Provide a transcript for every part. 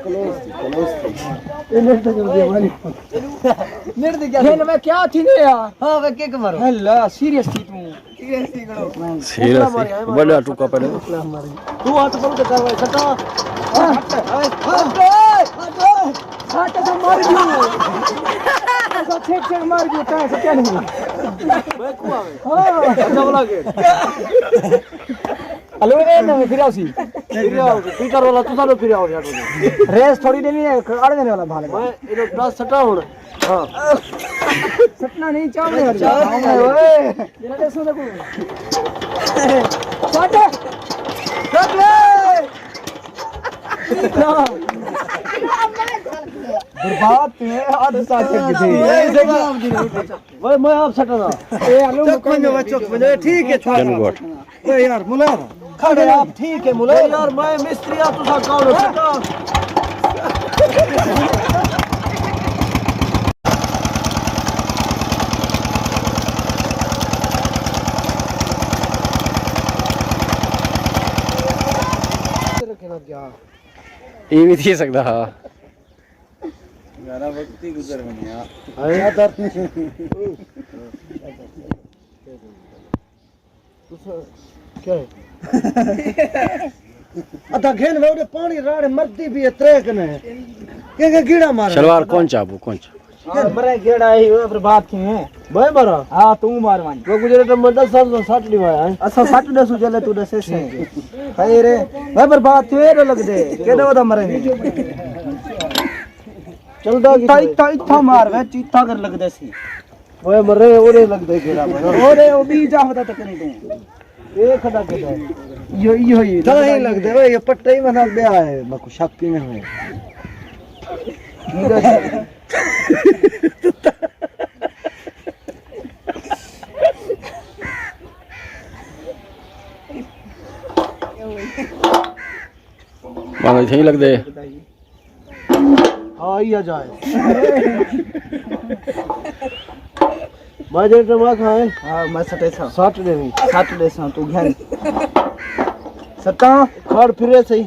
ये नेट तो कर दिया भाई नेट दे क्या खेल में क्या थी ने यार हां वे के मारो हल्ला सीरियस थी तू सीरियसली करो सीरियस बड़ा टुका पड़े तू हाथ पर के करवाई सटा हट तो मार दियो तो ठीक ठीक मार दियो क्या से क्या नहीं मैं को आवे हां अच्छा बोला के हेलो ए ना फिर आओ सी फिर आओ पीटर वाला तू सालो फिर आओ यार रेस थोड़ी देनी है अड़ देने वाला भाले मैं इधर 10 सटा हुन हां सटना नहीं चाहूंगा यार चाहूंगा ओए जरा देखो देखो शॉट शॉट ले बर्बाद है आज साथ की थी ओए मैं आप सटना ए हेलो चक में ठीक है छोड़ ओए यार मुला खड़े आप ठीक है मुला यार मैं मिस्त्री आ तू सा कौन सटा ये भी थी सकता हां गाना वक्त ही गुजर गया आया दर्द क्या है अता घेन में उड़े पानी राड़ मरदी भी है त्रेक ने के कीड़ा मार सलवार कौन चाबू कौन मरे गेड़ा ही पर बात की है भाई मारा हां तू मार मान वो गुजरे तो मंडल सब 60 लिवाया है अच्छा 60 दसु चले तू दसे से भाई रे भाई पर बात थे लग दे केडे ओदा मरेंगे चल दो इतना मार वे चीता कर लग दे सी ओए मरे ओरे लग दे गेड़ा ओरे ओ भी जा होता तक नहीं तू ए खड़ा के यो ही चल ही लग दे ओए ये पट्टे ही बना दे है मैं को शक नहीं है मांगे थे लग दे हां ही आ जाए बाजे टमा खाए हां मैं सैटरडे सा तू घेन सटा खड़ फिरे सही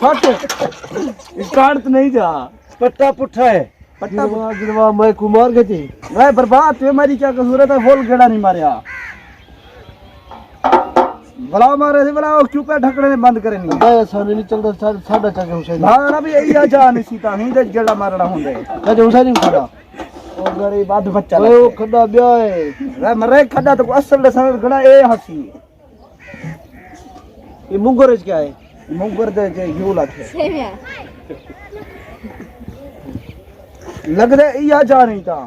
फट स्टार्ट नहीं जा पट्टा पुट्ठा है पट्टा गिरवा मैं कुमार के थी मैं बर्बाद हुए मेरी क्या कसूर है होल गेड़ा नहीं मारया भला मारे थे भला चुपे ढकड़े ने बंद करे नहीं ऐसा नहीं चलता साडा चके हुसैन हां ना भी यही आ जा नहीं सीता नहीं ते गेड़ा मारना हुंदे कदे हुसैन खड़ा ओ गरीब आध बच्चा ओ खड्डा ब्या है रे मरे खड्डा तो असल दे समय घड़ा ए हसी ये मुंगर क्या है मुंगर दे जे यू लाथे लग दे या जा नहीं था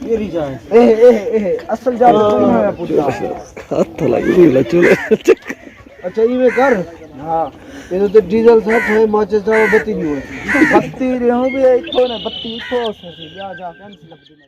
ये री जाए ए असल जा तो है पूरा हाथ लगी लचुले अच्छा ये कर हां ये तो डीजल सेट है माचे बत्ती नहीं हुई बत्ती रे हो भी इथो ने बत्ती इथो से जा कैंसिल